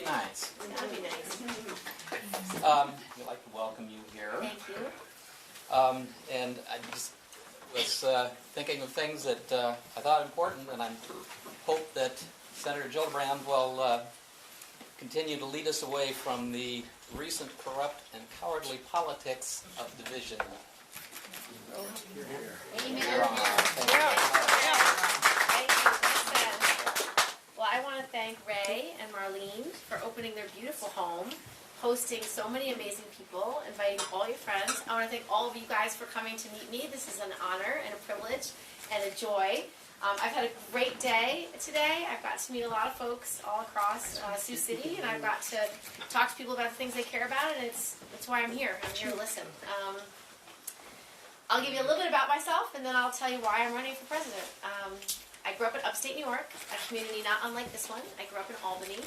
nice. That'd be nice. We'd like to welcome you here. Thank you. And I just was thinking of things that I thought important, and I hope that Senator Gillibrand will continue to lead us away from the recent corrupt and cowardly politics of division. Amen. Thank you. Thank you. Well, I want to thank Ray and Marlene for opening their beautiful home, hosting so many amazing people, inviting all your friends. I want to thank all of you guys for coming to meet me. This is an honor and a privilege and a joy. I've had a great day today. I've got to meet a lot of folks all across Sioux City, and I've got to talk to people about the things they care about, and it's why I'm here. I'm here to listen. I'll give you a little bit about myself, and then I'll tell you why I'm running for president. I grew up in upstate New York, a community not unlike this one. I grew up in Albany,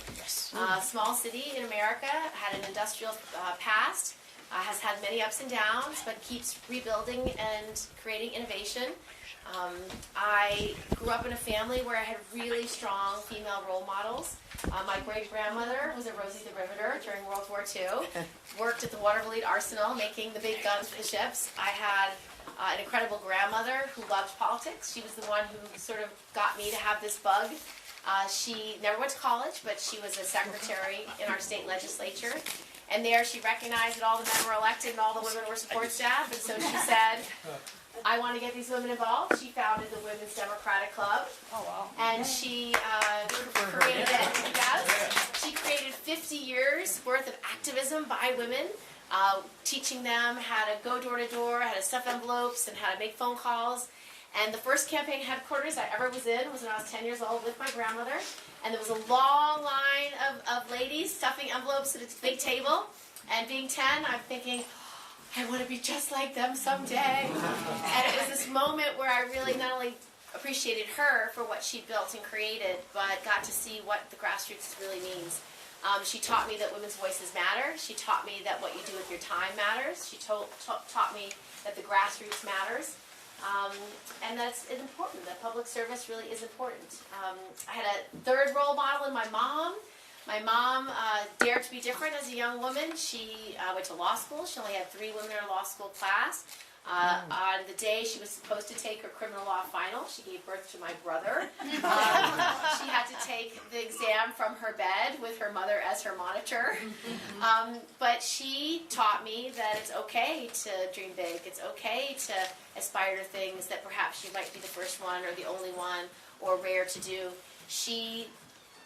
small city in America, had an industrial past, has had many ups and downs, but keeps rebuilding and creating innovation. I grew up in a family where I had really strong female role models. My great-grandmother was a Rosie the Riveter during World War II, worked at the Watervliet Arsenal making the big guns for the ships. I had an incredible grandmother who loved politics. She was the one who sort of got me to have this bug. She never went to college, but she was a secretary in our state legislature. And there she recognized that all the men were elected and all the women were support staff. And so she said, I want to get these women involved. She founded the Women's Democratic Club. Oh, wow. And she created it. Yes. She created 50 years worth of activism by women, teaching them how to go door to door, how to stuff envelopes, and how to make phone calls. And the first campaign headquarters I ever was in was when I was 10 years old with my grandmother. And there was a long line of ladies stuffing envelopes at a big table. And being 10, I'm thinking, I want to be just like them someday. And it was this moment where I really not only appreciated her for what she built and created, but got to see what the grassroots really means. She taught me that women's voices matter. She taught me that what you do with your time matters. She taught me that the grassroots matters. And that's important. That public service really is important. I had a third role model in my mom. My mom dared to be different as a young woman. She went to law school. She only had 3 women in her law school class. On the day she was supposed to take her criminal law final, she gave birth to my brother. She had to take the exam from her bed with her mother as her monitor. But she taught me that it's okay to dream big. It's okay to aspire to things that perhaps you might be the first one or the only one or rare to do. She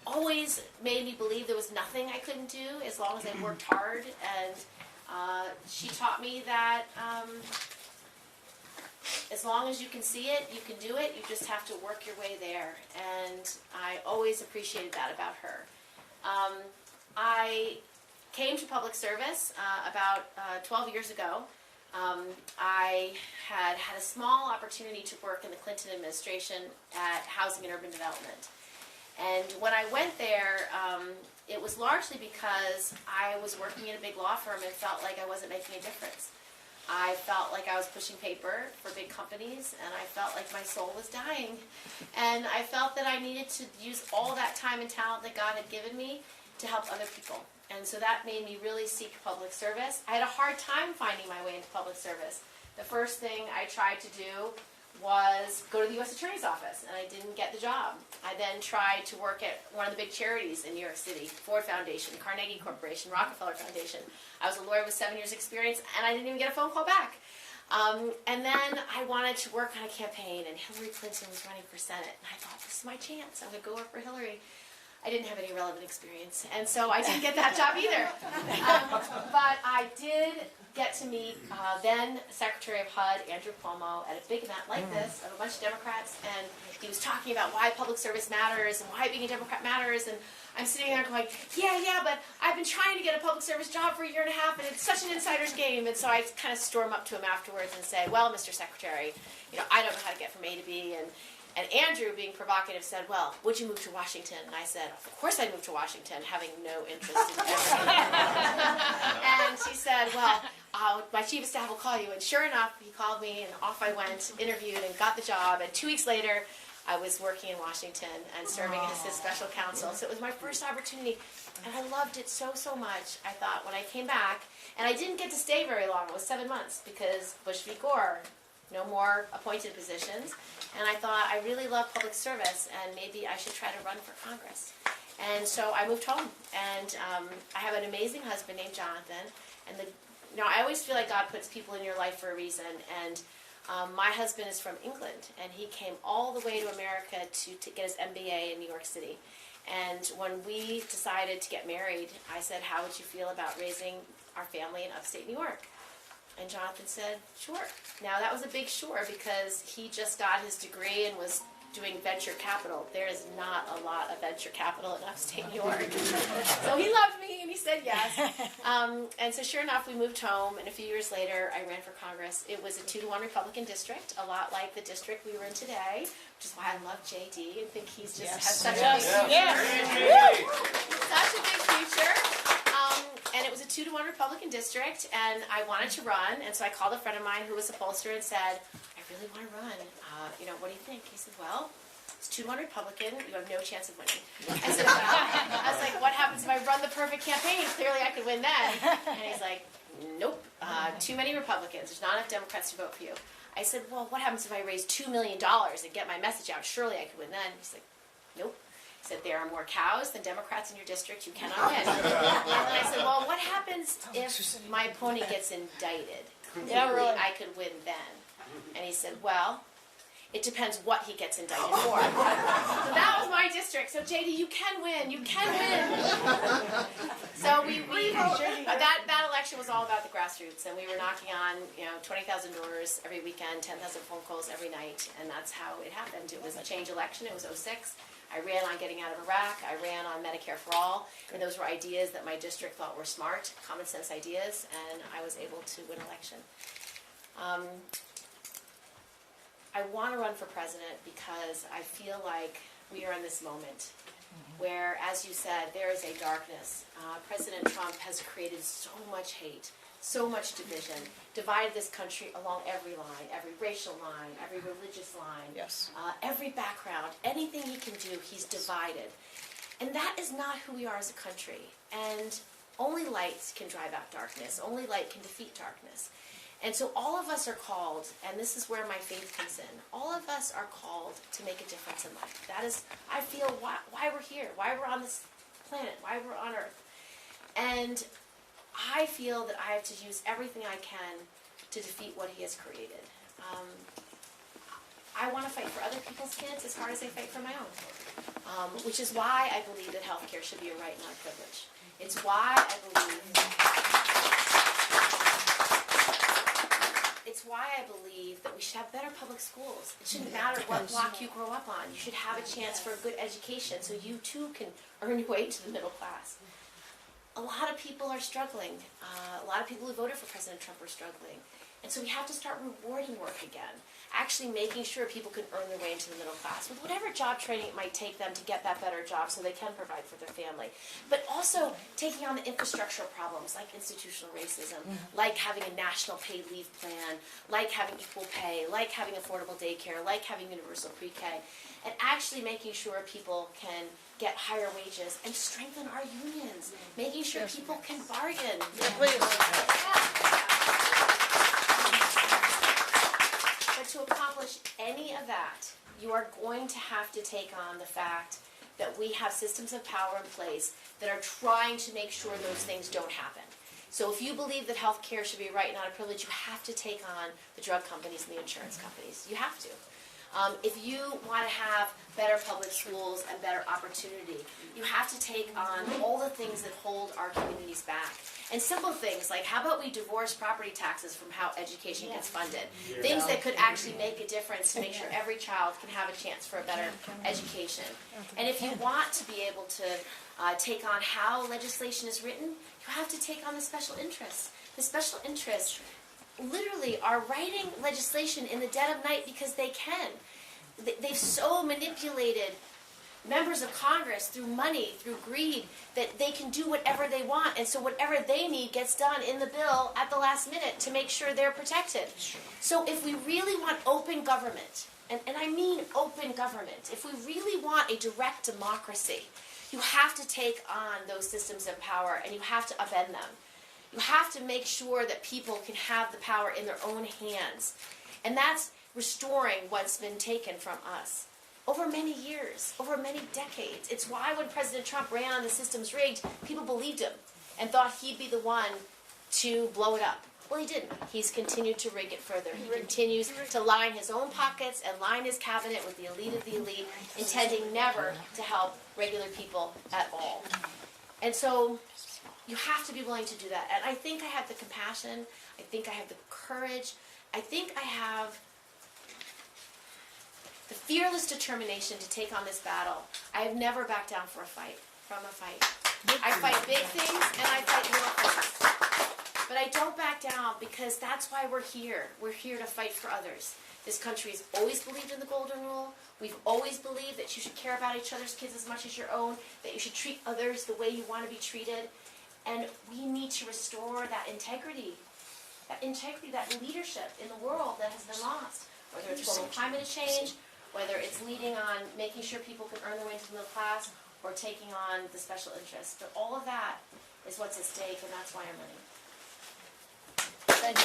always made me believe there was nothing I couldn't do as long as I worked hard. And she taught me that as long as you can see it, you can do it. You just have to work your way there. And I always appreciated that about her. I came to public service about 12 years ago. I had a small opportunity to work in the Clinton administration at Housing and Urban Development. And when I went there, it was largely because I was working in a big law firm and felt like I wasn't making a difference. I felt like I was pushing paper for big companies, and I felt like my soul was dying. And I felt that I needed to use all that time and talent that God had given me to help other people. And so that made me really seek public service. I had a hard time finding my way into public service. The first thing I tried to do was go to the U.S. Attorney's Office, and I didn't get the job. I then tried to work at one of the big charities in New York City, Ford Foundation, Carnegie Corporation, Rockefeller Foundation. I was a lawyer with 7 years experience, and I didn't even get a phone call back. And then I wanted to work on a campaign, and Hillary Clinton was running for Senate, and I thought, this is my chance. I'm going to go work for Hillary. I didn't have any relevant experience, and so I didn't get that job either. But I did get to meet then Secretary of HUD, Andrew Cuomo, at a big event like this of a bunch of Democrats, and he was talking about why public service matters and why being a Democrat matters, and I'm sitting there going, yeah, but I've been trying to get a public service job for a year and a half, and it's such an insider's game. And so I kind of storm up to him afterwards and say, well, Mr. Secretary, I don't know how to get from A to B, and Andrew, being provocative, said, well, would you move to Washington? And I said, of course I'd move to Washington, having no interest in everything. And she said, well, my chief of staff will call you. And sure enough, he called me, and off I went, interviewed, and got the job. And 2 weeks later, I was working in Washington and serving as his special counsel. So it was my first opportunity, and I loved it so, so much. I thought when I came back, and I didn't get to stay very long, it was 7 months, because Bush v. Gore, no more appointed positions. And I thought, I really love public service, and maybe I should try to run for Congress. And so I moved home, and I have an amazing husband named Jonathan. And I always feel like God puts people in your life for a reason. And my husband is from England, and he came all the way to America to get his MBA in New York City. And when we decided to get married, I said, how would you feel about raising our family in upstate New York? And Jonathan said, sure. Now that was a big sure, because he just got his degree and was doing venture capital. There is not a lot of venture capital in upstate New York. So he loved me and he said yes. And so sure enough, we moved home, and a few years later, I ran for Congress. It was a 2-to-1 Republican district, a lot like the district we were in today, which is why I love JD and think he's just has such a big future. Such a big future. And it was a 2-to-1 Republican district, and I wanted to run, and so I called a friend of mine who was a pollster and said, I really want to run. What do you think? He said, well, it's 2-to-1 Republican. You have no chance of winning. I said, well, I was like, what happens if I run the perfect campaign? Clearly I could win then. And he's like, nope, too many Republicans. There's not enough Democrats to vote for you. I said, well, what happens if I raise $2 million and get my message out? Surely I could win then. He's like, nope. He said, there are more cows than Democrats in your district. You cannot win. And then I said, well, what happens if my opponent gets indicted? Clearly I could win then. And he said, well, it depends what he gets indicted for. So that was my district. So JD, you can win. You can win. So that election was all about the grassroots, and we were knocking on 20,000 doors every weekend, 10,000 phone calls every night, and that's how it happened. It was a change election. It was 2006. I ran on getting out of Iraq. I ran on Medicare for all, and those were ideas that my district thought were smart, common sense ideas, and I was able to win election. I want to run for president because I feel like we are in this moment where, as you said, there is a darkness. President Trump has created so much hate, so much division, divided this country along every line, every racial line, every religious line, every background. Anything he can do, he's divided. And that is not who we are as a country. And only light can drive out darkness. Only light can defeat darkness. And so all of us are called, and this is where my faith comes in, all of us are called to make a difference in life. That is, I feel, why we're here, why we're on this planet, why we're on Earth. And I feel that I have to use everything I can to defeat what he has created. I want to fight for other people's kids as hard as I fight for my own, which is why I believe that health care should be a right, not a privilege. It's why I believe... It's why I believe that we should have better public schools. It shouldn't matter what block you grow up on. You should have a chance for a good education so you too can earn your way to the middle class. A lot of people are struggling. A lot of people who voted for President Trump are struggling. And so we have to start rewarding work again, actually making sure people can earn their way into the middle class with whatever job training it might take them to get that better job so they can provide for their family. But also taking on the infrastructural problems like institutional racism, like having a national paid leave plan, like having equal pay, like having affordable daycare, like having universal pre-K, and actually making sure people can get higher wages and strengthen our unions, making sure people can bargain. But to accomplish any of that, you are going to have to take on the fact that we have systems of power in place that are trying to make sure those things don't happen. So if you believe that health care should be a right, not a privilege, you have to take on the drug companies and the insurance companies. You have to. If you want to have better public schools and better opportunity, you have to take on all the things that hold our communities back. And simple things like, how about we divorce property taxes from how education gets funded? Things that could actually make a difference to make sure every child can have a chance for a better education. And if you want to be able to take on how legislation is written, you have to take on the special interests. The special interests literally are writing legislation in the dead of night because they can. They've so manipulated members of Congress through money, through greed, that they can do whatever they want, and so whatever they need gets done in the bill at the last minute to make sure they're protected. So if we really want open government and I mean open government. If we really want a direct democracy, you have to take on those systems of power and you have to upend them. You have to make sure that people can have the power in their own hands. And that's restoring what's been taken from us over many years, over many decades. It's why when President Trump ran on the system's rigged, people believed him and thought he'd be the one to blow it up. Well, he didn't. He's continued to rig it further. He continues to line his own pockets and line his cabinet with the elite of the elite, intending never to help regular people at all. And so you have to be willing to do that. And I think I have the compassion. I think I have the courage. I think I have the fearless determination to take on this battle. I have never backed down from a fight. I fight big things and I fight little things. But I don't back down because that's why we're here. We're here to fight for others. This country has always believed in the golden rule. We've always believed that you should care about each other's kids as much as your own, that you should treat others the way you want to be treated. And we need to restore that integrity, that leadership in the world that has been lost. Whether it's global climate change, whether it's leading on making sure people can earn their way into the middle class, or taking on the special interests. But all of that is what's at stake, and that's why I'm running. Thank you.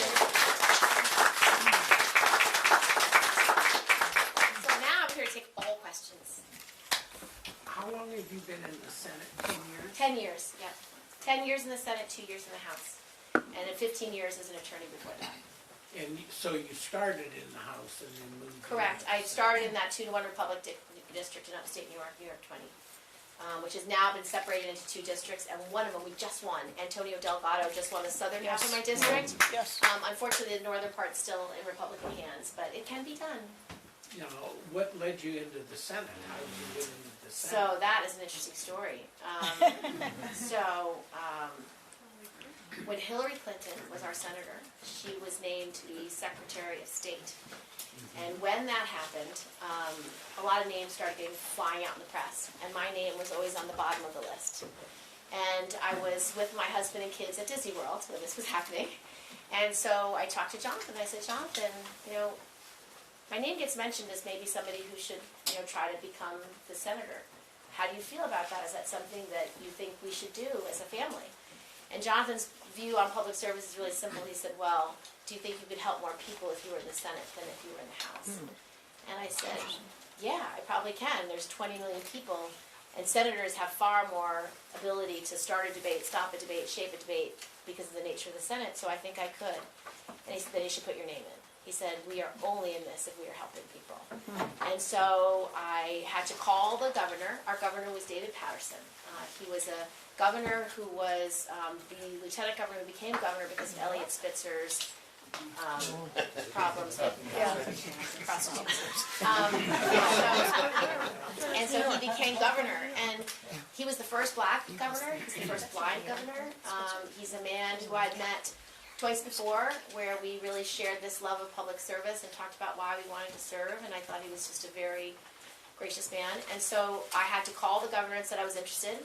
So now I'm here to take all questions. How long have you been in the Senate? 10 years? 10 years, yeah. 10 years in the Senate, 2 years in the House. And 15 years as an attorney before that. And so you started in the House and then moved. Correct. I started in that 2-to-1 Republic district in upstate New York, New York 20. Which has now been separated into 2 districts, and one of them we just won. Antonio Delgado just won the southern half of my district. Yes. Unfortunately, the northern part's still in Republican hands, but it can be done. Now, what led you into the Senate? How did you get into the Senate? So that is an interesting story. When Hillary Clinton was our senator, she was named to be Secretary of State. And when that happened, a lot of names started flying out in the press, and my name was always on the bottom of the list. And I was with my husband and kids at Disney World when this was happening, and so I talked to Jonathan. I said, Jonathan, my name gets mentioned as maybe somebody who should, try to become the senator. How do you feel about that? Is that something that you think we should do as a family? And Jonathan's view on public service is really simple. He said, well, do you think you could help more people if you were in the Senate than if you were in the House? And I said, yeah, I probably can. There's 20 million people, and senators have far more ability to start a debate, stop a debate, shape a debate because of the nature of the Senate, so I think I could. And he said, then you should put your name in. He said, we are only in this if we are helping people. And so I had to call the governor. Our governor was David Patterson. He was a governor who was the lieutenant governor who became governor because of Eliot Spitzer's problems with prostitutes. And so he became governor, and he was the first black governor, he's the first blind governor. He's a man who I'd met twice before, where we really shared this love of public service and talked about why we wanted to serve, and I thought he was just a very gracious man. And so I had to call the governor and said I was interested.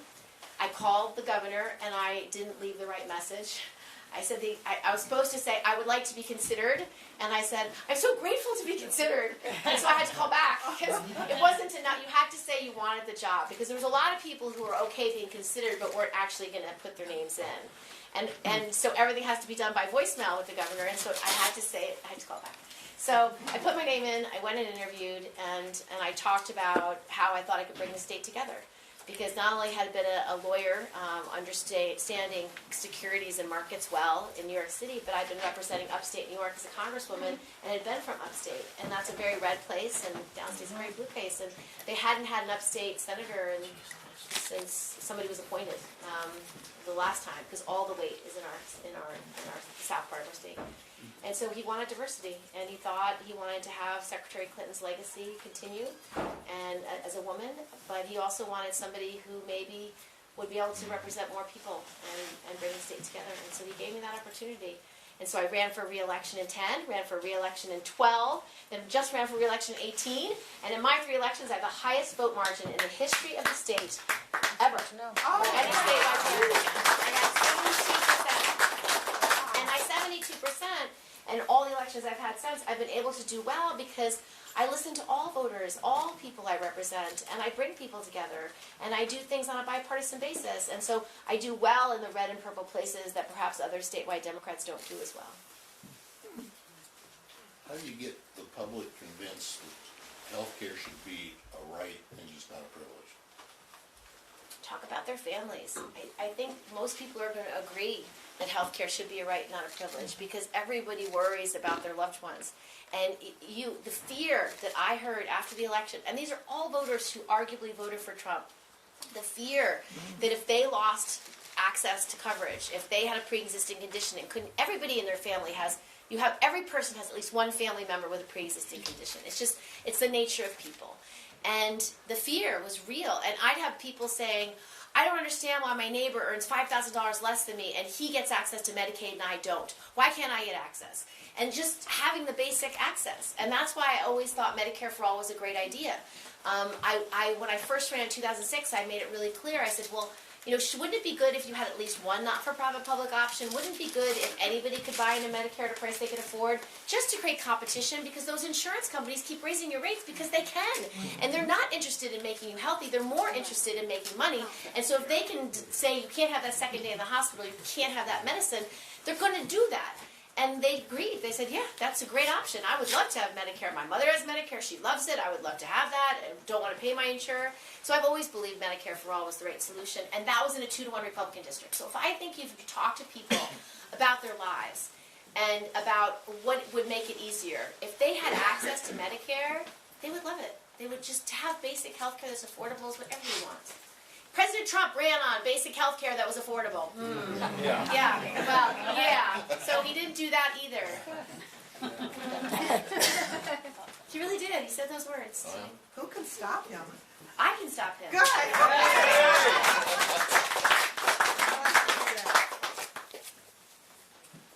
I called the governor, and I didn't leave the right message. I said I was supposed to say, I would like to be considered, and I said, I'm so grateful to be considered. And so I had to call back, because it wasn't enough. You had to say you wanted the job, because there was a lot of people who were okay being considered, but weren't actually going to put their names in. And so everything has to be done by voicemail with the governor, and so I had to say it, I had to call back. So I put my name in, I went and interviewed, and I talked about how I thought I could bring the state together. Because not only had I been a lawyer, understanding securities and markets well in New York City, but I'd been representing upstate New York as a congresswoman and had been from upstate. And that's a very red place, and downstate's a very blue place. And they hadn't had an upstate senator since somebody was appointed the last time, because all the weight is in our south part of our state. And so he wanted diversity, and he thought he wanted to have Secretary Clinton's legacy continue, and as a woman, but he also wanted somebody who maybe would be able to represent more people and bring the state together. And so he gave me that opportunity. And so I ran for re-election in 10, ran for re-election in 12, then just ran for re-election in 18, and in my 3 elections I have the highest vote margin in the history of the state ever. Any state I've run. I had 72%. And I 72%, and all the elections I've had since, I've been able to do well because I listen to all voters, all people I represent, and I bring people together, and I do things on a bipartisan basis. And so I do well in the red and purple places that perhaps other statewide Democrats don't do as well. How do you get the public convinced that healthcare should be a right and just not a privilege? Talk about their families. I think most people are going to agree that healthcare should be a right, not a privilege, because everybody worries about their loved ones. And the fear that I heard after the election, and these are all voters who arguably voted for Trump, the fear that if they lost access to coverage, if they had a pre-existing condition, and couldn't, everybody in their family has, every person has at least one family member with a pre-existing condition. It's the nature of people. And the fear was real. And I'd have people saying, I don't understand why my neighbor earns $5,000 less than me and he gets access to Medicaid and I don't. Why can't I get access? And just having the basic access. And that's why I always thought Medicare for All was a great idea. When I first ran in 2006, I made it really clear. I said, well, wouldn't it be good if you had at least one not-for-profit public option? Wouldn't it be good if anybody could buy into Medicare at a price they could afford? Just to create competition, because those insurance companies keep raising your rates because they can. And they're not interested in making you healthy. They're more interested in making money. And so if they can say you can't have that second day in the hospital, you can't have that medicine, they're going to do that. And they agreed. They said, yeah, that's a great option. I would love to have Medicare. My mother has Medicare. She loves it. I would love to have that. I don't want to pay my insurer. So I've always believed Medicare for All was the right solution. And that was in a 2-to-1 Republican district. So if you talk to people about their lives and about what would make it easier, if they had access to Medicare, they would love it. They would just have basic health care that's affordable is what everybody wants. President Trump ran on basic health care that was affordable. Yeah. So he didn't do that either. He really did. He said those words. Who can stop him? I can stop him. Good.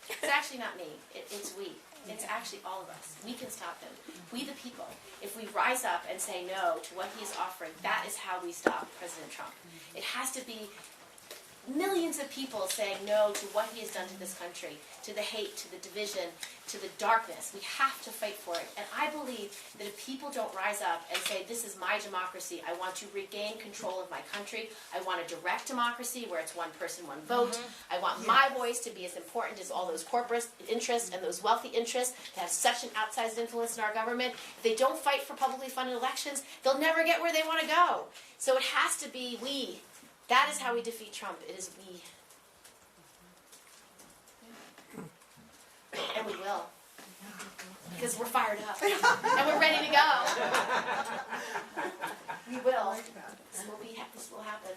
It's actually not me. It's we. It's actually all of us. We can stop him. We the people. If we rise up and say no to what he's offering, that is how we stop President Trump. It has to be millions of people saying no to what he has done to this country, to the hate, to the division, to the darkness. We have to fight for it. And I believe that if people don't rise up and say, this is my democracy, I want to regain control of my country, I want a direct democracy where it's one person, one vote, I want my voice to be as important as all those corporate interests and those wealthy interests that have such an outsized influence in our government. If they don't fight for publicly funded elections, they'll never get where they want to go. So it has to be we. That is how we defeat Trump. It is we. And we will. Because we're fired up. And we're ready to go. We will. This will happen.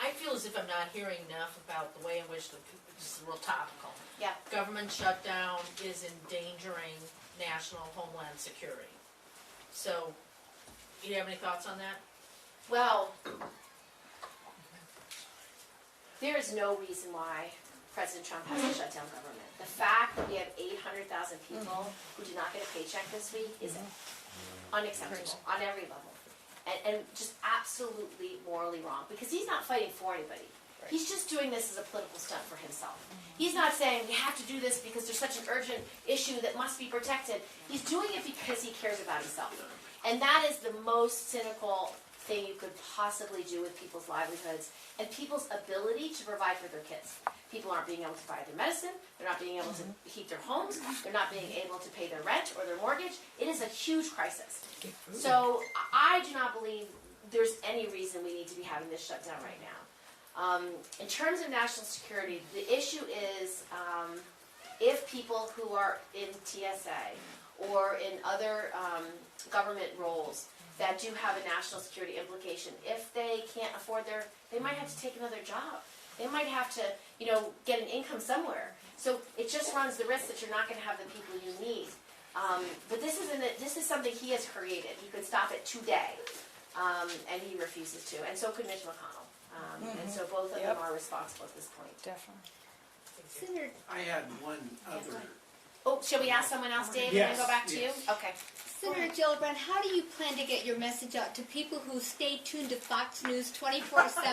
I feel as if I'm not hearing enough about the way in which this is real topical. Yeah. Government shutdown is endangering national homeland security. So, do you have any thoughts on that? Well, there is no reason why President Trump has to shut down government. The fact that we have 800,000 people who did not get a paycheck this week is unacceptable on every level. And just absolutely morally wrong. Because he's not fighting for anybody. He's just doing this as a political stunt for himself. He's not saying we have to do this because there's such an urgent issue that must be protected. He's doing it because he cares about himself. And that is the most cynical thing you could possibly do with people's livelihoods and people's ability to provide for their kids. People aren't being able to buy their medicine, they're not being able to heat their homes, they're not being able to pay their rent or their mortgage. It is a huge crisis. So I do not believe there's any reason we need to be having this shutdown right now. In terms of national security, the issue is if people who are in TSA or in other government roles that do have a national security implication, if they can't afford they might have to take another job. They might have to, get an income somewhere. So it just runs the risk that you're not going to have the people you need. But this is something he has created. He could stop it today, and he refuses to. And so could Mitch McConnell. And so both of them are responsible at this point. Definitely. Senator, I had one other. Oh, shall we ask someone else, Dave, and then go back to you? Okay. Senator Gillibrand, how do you plan to get your message out to people who stay tuned to Fox News 24/7?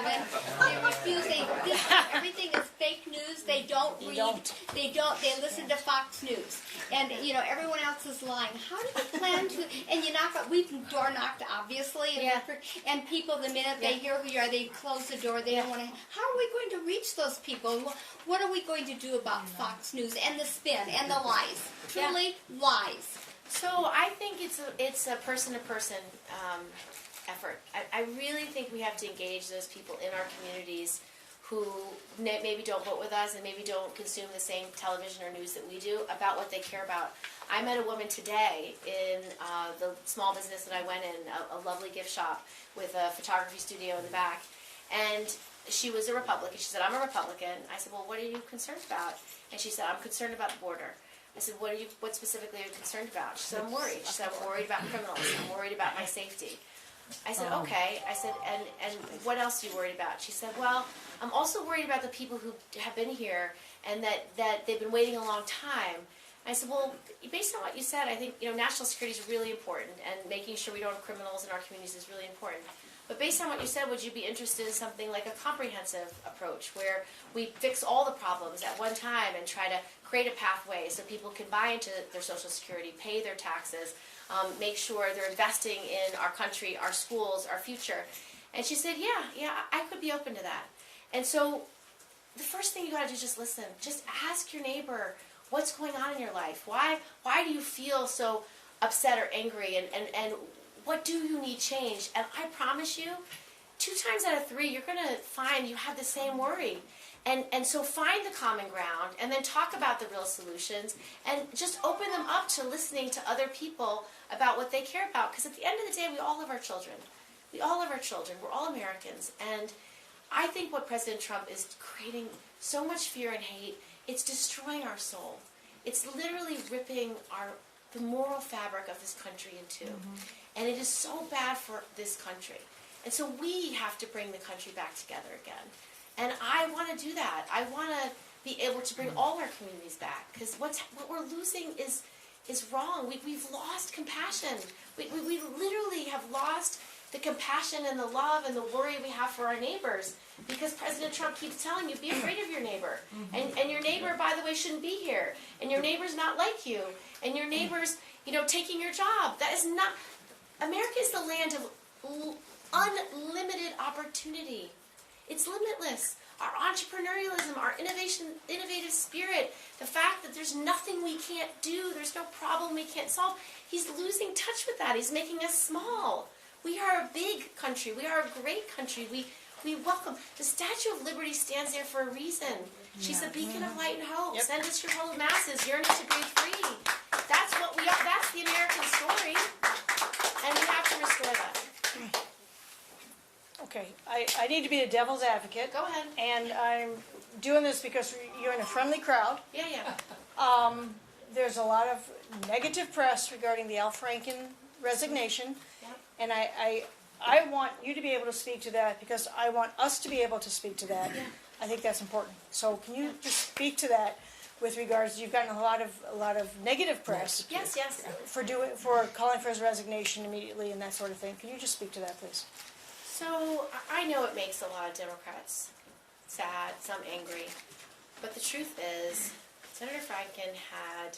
They refuse. They think everything is fake news. They don't read. You don't. They don't. They listen to Fox News, and everyone else is lying. How do you plan to? And we've door knocked, obviously, and people, the minute they hear who you are, they close the door. They don't want to. How are we going to reach those people? What are we going to do about Fox News and the spin and the lies? Truly lies. So I think it's a person-to-person effort. I really think we have to engage those people in our communities who maybe don't vote with us and maybe don't consume the same television or news that we do about what they care about. I met a woman today in the small business that I went in, a lovely gift shop with a photography studio in the back, and she was a Republican. She said, I'm a Republican. I said, well, what are you concerned about? And she said, I'm concerned about the border. I said, what specifically are you concerned about? She said, I'm worried. She said, I'm worried about criminals. I'm worried about my safety. I said, okay. I said, and what else are you worried about? She said, well, I'm also worried about the people who have been here and that they've been waiting a long time. I said, well, based on what you said, I think national security is really important, and making sure we don't have criminals in our communities is really important. But based on what you said, would you be interested in something like a comprehensive approach where we fix all the problems at one time and try to create a pathway so people can buy into their Social Security, pay their taxes, make sure they're investing in our country, our schools, our future? And she said, yeah, I could be open to that. And so the first thing you got to do is just listen. Just ask your neighbor, what's going on in your life? Why do you feel so upset or angry? And what do you need change? And I promise you, 2 times out of 3, you're going to find you have the same worry. And so find the common ground and then talk about the real solutions and just open them up to listening to other people about what they care about. Because at the end of the day, we all have our children. We all have our children. We're all Americans. And I think what President Trump is creating so much fear and hate, it's destroying our soul. It's literally ripping the moral fabric of this country in two. And it is so bad for this country. And so we have to bring the country back together again. And I want to do that. I want to be able to bring all our communities back. Because what we're losing is wrong. We've lost compassion. We literally have lost the compassion and the love and the worry we have for our neighbors. Because President Trump keeps telling you, be afraid of your neighbor. And your neighbor, by the way, shouldn't be here. And your neighbor's not like you. And your neighbor's, taking your job. That is not... America is the land of unlimited opportunity. It's limitless. Our entrepreneurialism, our innovative spirit, the fact that there's nothing we can't do, there's no problem we can't solve, he's losing touch with that. He's making us small. We are a big country. We are a great country. We welcome. The Statue of Liberty stands there for a reason. She's a beacon of light and hope. Yep. Send us your whole masses, yearning to breathe free. That's what we are. That's the American story. And we have to restore that. Okay, I need to be a devil's advocate. Go ahead. And I'm doing this because you're in a friendly crowd. Yeah. There's a lot of negative press regarding the Al Franken resignation. Yep. And I want you to be able to speak to that because I want us to be able to speak to that. Yeah. I think that's important. So can you just speak to that with regards, you've gotten a lot of negative press. Yes. For calling for his resignation immediately and that sort of thing. Can you just speak to that, please? So I know it makes a lot of Democrats sad, some angry, but the truth is Senator Franken had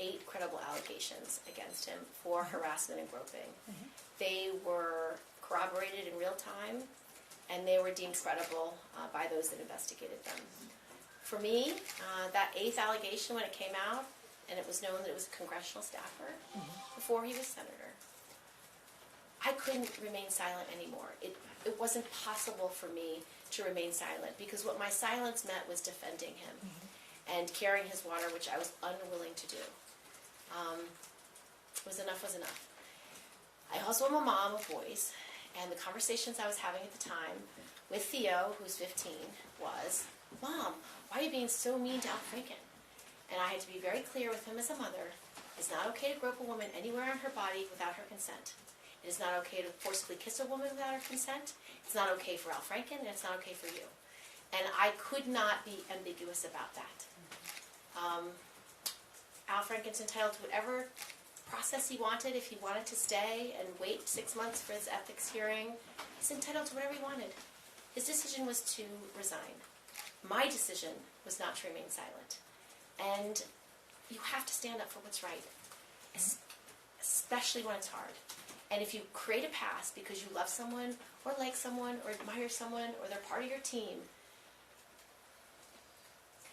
8 credible allegations against him for harassment and groping. They were corroborated in real time, and they were deemed credible by those that investigated them. For me, that 8th allegation, when it came out, and it was known that it was a congressional staffer before he was senator, I couldn't remain silent anymore. It wasn't possible for me to remain silent because what my silence meant was defending him and carrying his water, which I was unwilling to do. Was enough. I also am a mom of boys, and the conversations I was having at the time with Theo, who's 15, was, Mom, why are you being so mean to Al Franken? And I had to be very clear with him as a mother. It's not okay to grope a woman anywhere on her body without her consent. It is not okay to forcibly kiss a woman without her consent. It's not okay for Al Franken, and it's not okay for you. And I could not be ambiguous about that. Al Franken's entitled to whatever process he wanted. If he wanted to stay and wait 6 months for his ethics hearing, he's entitled to whatever he wanted. His decision was to resign. my decision was not to remain silent. And you have to stand up for what's right, especially when it's hard. And if you create a past because you love someone or like someone or admire someone or they're part of your team,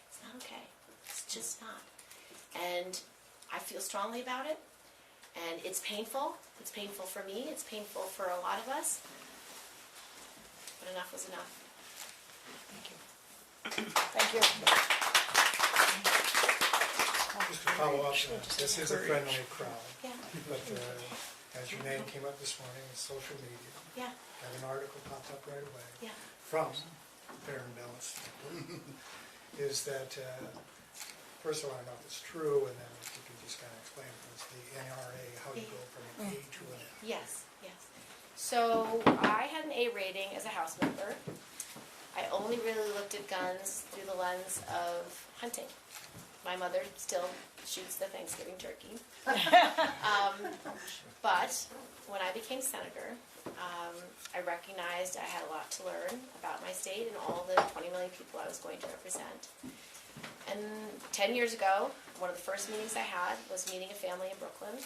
it's not okay. It's just not. And I feel strongly about it. And it's painful. It's painful for me. It's painful for a lot of us. But enough was enough. Thank you. Just to follow up, this is a friendly crowd, Yeah. but as your name came up this morning in social media, Yeah. got an article popped up right away Yeah. from Fair and Balanced, is that, first of all, I don't know if it's true, and then if you could just kind of explain to us the NRA, how you go from an A to an F. Yes, yes. So I had an A rating as a House member. I only really looked at guns through the lens of hunting. My mother still shoots the Thanksgiving turkey. But when I became senator, I recognized I had a lot to learn about my state and all the 20 million people I was going to represent. And 10 years ago, one of the first meetings I had was meeting a family in Brooklyn.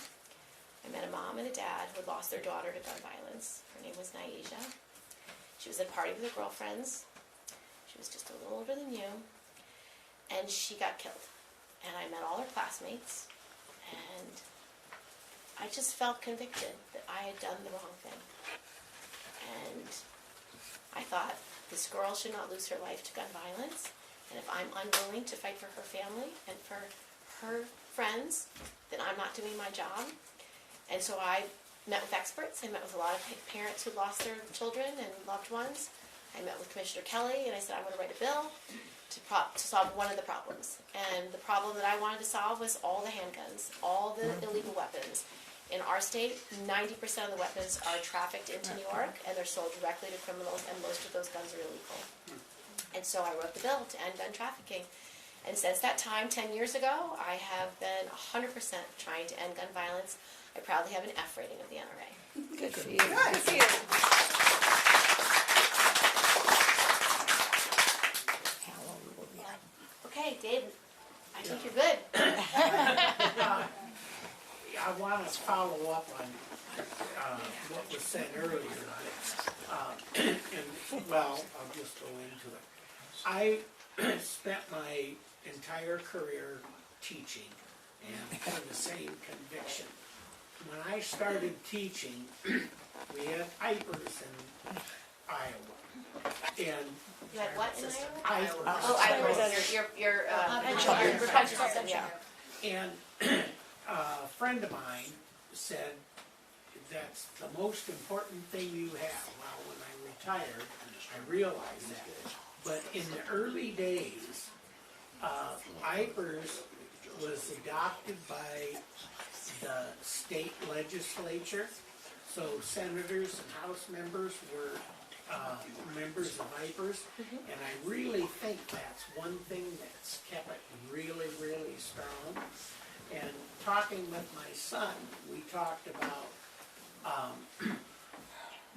I met a mom and a dad who had lost their daughter to gun violence. Her name was Naisha. She was at a party with her girlfriends. She was just a little older than you. And she got killed. And I met all her classmates. And I just felt convicted that I had done the wrong thing. And I thought, this girl should not lose her life to gun violence. And if I'm unwilling to fight for her family and for her friends, then I'm not doing my job. And so I met with experts. I met with a lot of parents who lost their children and loved ones. I met with Commissioner Kelly, and I said, I'm going to write a bill to solve one of the problems. And the problem that I wanted to solve was all the handguns, all the illegal weapons. In our state, 90% of the weapons are trafficked into New York, and they're sold directly to criminals, and most of those guns are illegal. And so I wrote the bill to end gun trafficking. And since that time, 10 years ago, I have been 100% trying to end gun violence. I proudly have an F rating of the NRA. Good for you. Good for you. Okay, Dave, I think you're good. I want to follow up on what was said earlier. Well, I'll just go into it. I spent my entire career teaching and had the same conviction. When I started teaching, we had Ipers in Iowa. And You had what in Iowa? Iowa. Oh, I was your retention system, yeah. And a friend of mine said, that's the most important thing you have. Well, when I retired, I realized that. But in the early days, IPERS was adopted by the state legislature. So senators and House members were members of IPERS. And I really think that's one thing that's kept it really, really strong. And talking with my son, we talked about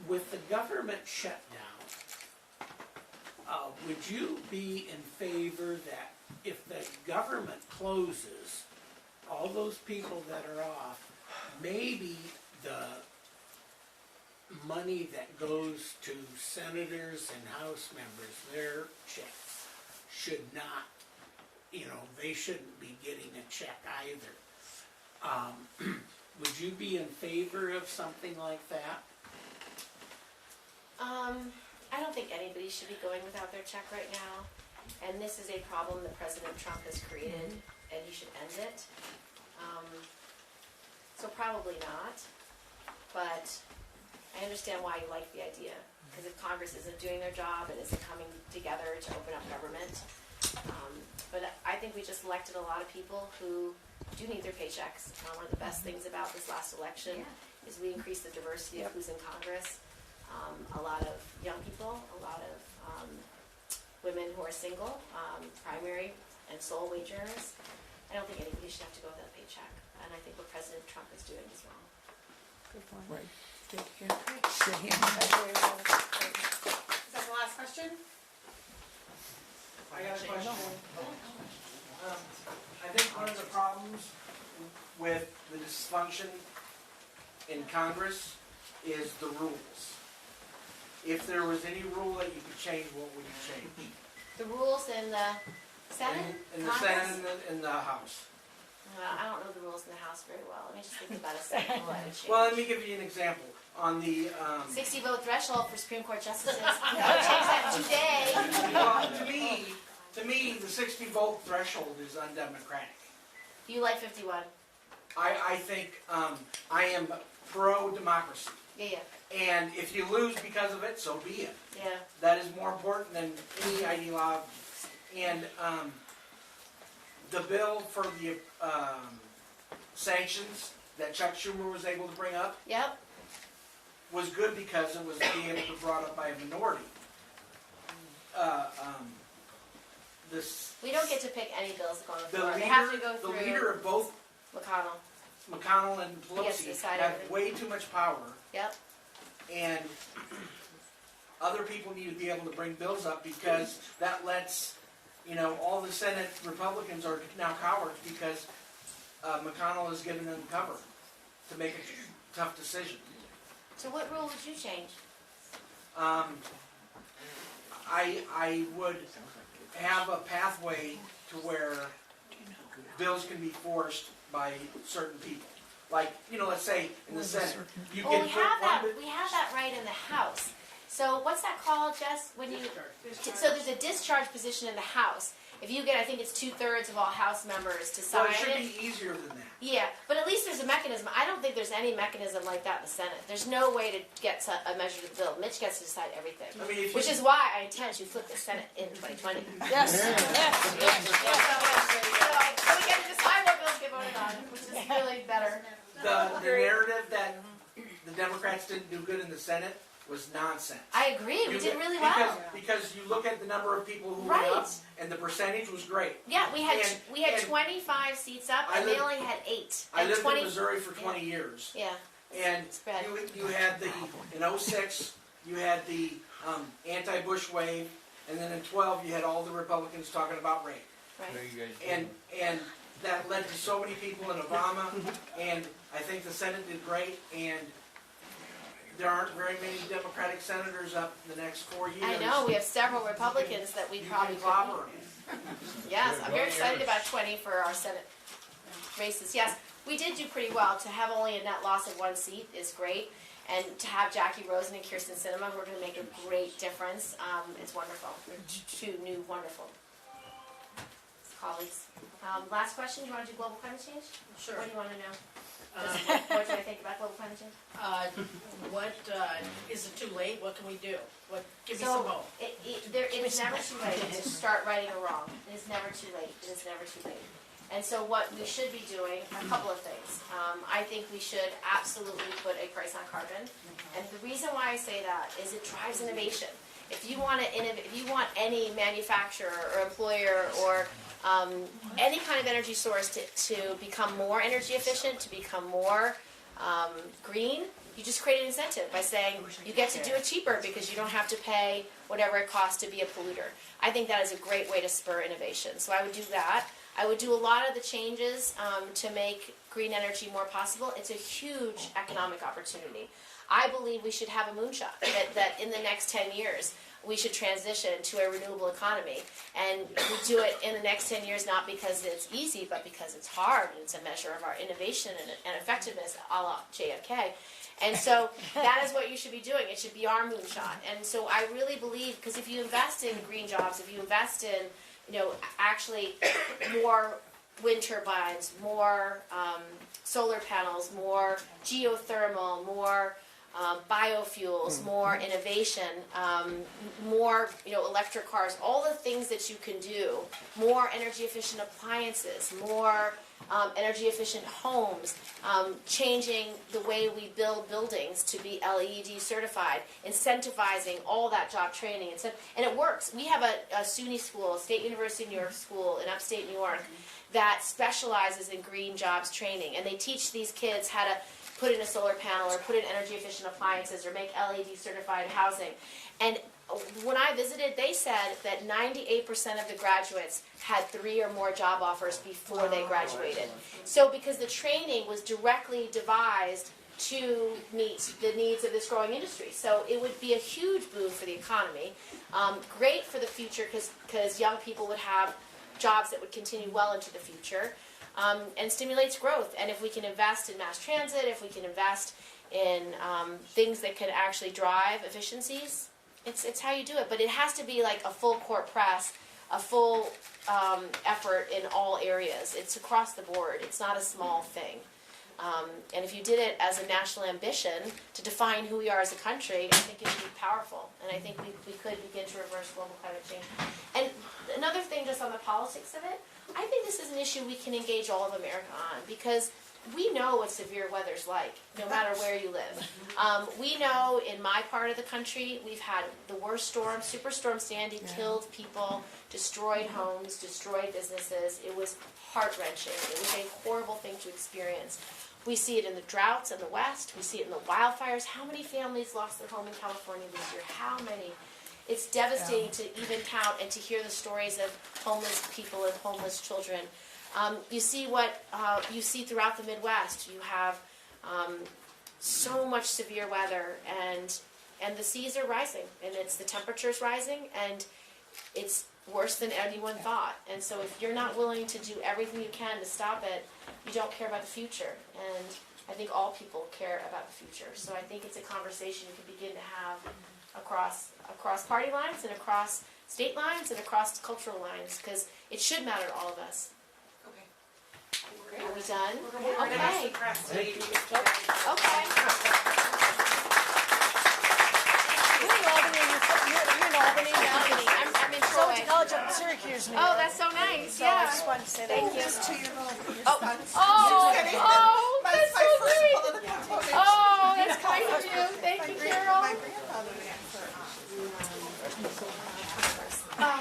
with the government shutdown, would you be in favor that if the government closes, all those people that are off, maybe the money that goes to senators and House members, their checks, should not, they shouldn't be getting a check either. Would you be in favor of something like that? I don't think anybody should be going without their check right now. And this is a problem that President Trump has created, and he should end it. So probably not. But I understand why you like the idea. Because if Congress isn't doing their job and isn't coming together to open up government. But I think we just elected a lot of people who do need their paychecks. One of the best things about this last election is we increased the diversity of who's in Congress. A lot of young people, a lot of women who are single, primary and sole wage earners. I don't think anybody should have to go without a paycheck. And I think what President Trump is doing is wrong. Good point. Right. Good to hear. Good to hear. That's very well. Is that the last question? I got a question. I think one of the problems with the dysfunction in Congress is the rules. If there was any rule that you could change, what would you change? The rules in the Senate? In the Congress? Senate and in the House. I don't know the rules in the House very well. Let me just think about a second rule I would change. Well, let me give you an example. On the, 60 vote threshold for Supreme Court justices. I would change that today. well, to me, the 60 vote threshold is undemocratic. You like 51? I think, I am pro-democracy. Yeah. And if you lose because of it, so be it. Yeah. That is more important than any ideology. And the bill for the sanctions that Chuck Schumer was able to bring up Yep. was good because it was being able to brought up by a minority. This We don't get to pick any bills that go on the the floor. leader, They have to go the through leader of both McConnell. McConnell and He gets to Pelosi decide have everything. way too much power, Yep. and other people need to be able to bring bills up because that lets, all the Senate Republicans are now cowards because McConnell has given them cover to make a tough decision. So what rule would you change? I would have a pathway to where bills can be forced by certain people. Like, let's say in the Senate, you Well, can we put have that. one. We have that right in the House. So what's that called, Jess? When you so there's a discharge position in the House. If you get, I think it's 2/3 of all House members to Well, sign it should it. be easier than that. Yeah, but at least there's a mechanism. I don't think there's any mechanism like that in the Senate. There's no way to get a measure to the bill. Mitch gets to decide everything. I mean, if Which you, is why I intend to flip the Senate in 2020. Yes, yes, yes. So we get to decide what bills get voted on, which is really better. the narrative that the Democrats didn't do good in the Senate was nonsense. I agree. We You did get- really because, well. Because you look at the number of people who went up, Right. and the percentage was great. Yeah, we had And- 25 seats up, I and they lived- only had 8. I And lived 20. in Missouri for 20 years, Yeah. and Spread. you had in 06, you had the anti-Bush wave, and then in 12, you had all the Republicans talking about rape. Right. And that led to so many people in Obama, and I think the Senate did great, and there aren't very many Democratic senators up in the next 4 years. I know we have several Republicans that we You probably can could clobber beat. them. Yes, I'm very excited about 20 for our Senate races. Yes, we did do pretty well. To have only a net loss of 1 seat is great, and to have Jackie Rosen and Kirsten Sinema, we're going to make a great difference. It's wonderful. We're two new wonderful colleagues. Last question. You want to do global climate change? Sure. What do you want to know? What do I think about global climate change? Is it too late? What can we do? Give me So, some hope. it is never too late to start righting a wrong. It is never too late. It is never too late. And so what we should be doing, a couple of things. I think we should absolutely put a price on carbon. And the reason why I say that is it drives innovation. If you want to innovate, if you want any manufacturer or employer or any kind of energy source to become more energy efficient, to become more green, you just create an incentive by saying you get to do it cheaper because you don't have to pay whatever it costs to be a polluter. I think that is a great way to spur innovation. So I would do that. I would do a lot of the changes to make green energy more possible. It's a huge economic opportunity. I believe we should have a moonshot, that in the next 10 years we should transition to a renewable economy. And we do it in the next 10 years not because it's easy, but because it's hard, and it's a measure of our innovation and effectiveness, a la JFK. And so that is what you should be doing. It should be our moonshot. And so I really believe, because if you invest in green jobs, if you invest in, actually more wind turbines, more solar panels, more geothermal, more biofuels, more innovation, more electric cars, all the things that you can do, more energy efficient appliances, more energy efficient homes, changing the way we build buildings to be LED certified, incentivizing all that job training, and it works. We have a SUNY school, State University of New York school in upstate New York, that specializes in green jobs training, and they teach these kids how to put in a solar panel or put in energy efficient appliances or make LED certified housing. And when I visited, they said that 98% of the graduates had 3 or more job offers before they graduated. So because the training was directly devised to meet the needs of this growing industry. So it would be a huge boon for the economy. Great for the future because young people would have jobs that would continue well into the future, and stimulates growth. And if we can invest in mass transit, if we can invest in things that can actually drive efficiencies, it's how you do it. But it has to be like a full court press, a full effort in all areas. It's across the board. It's not a small thing. And if you did it as a national ambition to define who we are as a country, I think it would be powerful. And I think we could begin to reverse global climate change. And another thing just on the politics of it, I think this is an issue we can engage all of America on, because we know what severe weather's like, no matter where you live. We know in my part of the country, we've had the worst storm. Superstorm Sandy killed people, destroyed homes, destroyed businesses. It was heart-wrenching. It was a horrible thing to experience. We see it in the droughts in the West. We see it in the wildfires. How many families lost their home in California this year? How many? It's devastating to even count and to hear the stories of homeless people and homeless children. You see what you see throughout the Midwest. You have so much severe weather, and the seas are rising, and the temperature's rising, and it's worse than anyone thought. And so if you're not willing to do everything you can to stop it, you don't care about the future. And I think all people care about the future. So I think it's a conversation you can begin to have across party lines and across state lines and across cultural lines, because it should matter to all of us. Okay. Are we done? Okay. Okay. You're in Albany, you're in Albany now. I'm in So Troy. to college up in Syracuse, New York. Oh, that's so nice. So I Yeah. just wanted to say that. Thank you. To your little, Oh, son's. oh, Just kidding. oh, My that's so first great. political vote. Oh, that's kind of you. Thank you, Carol. My grandfather ran for I'm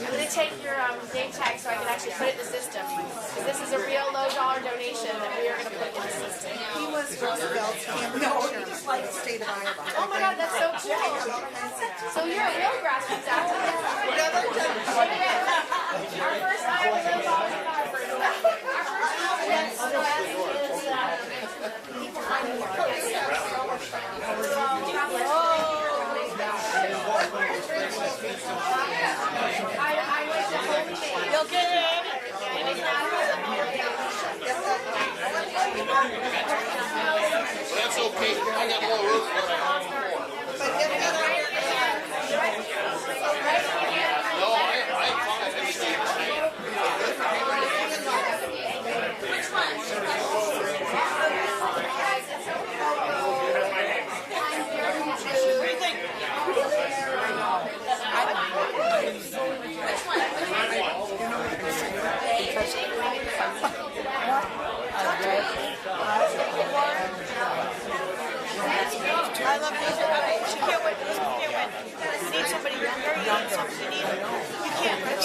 going to take your name tag so I can actually put it in the system. Because this is a real low-dollar donation that we are going to put in the system. he was Roosevelt's campaign chairman for the state of Iowa. Oh my God, that's so cool. So you're a real grassroots activist. Our first Iowa low-dollar card. Our first activist is people finding their I went to Holy Faith. You'll get in. And it's not That's okay, I got more room for it. No, I I love these. You can't win. You need somebody younger. You can't. You can't get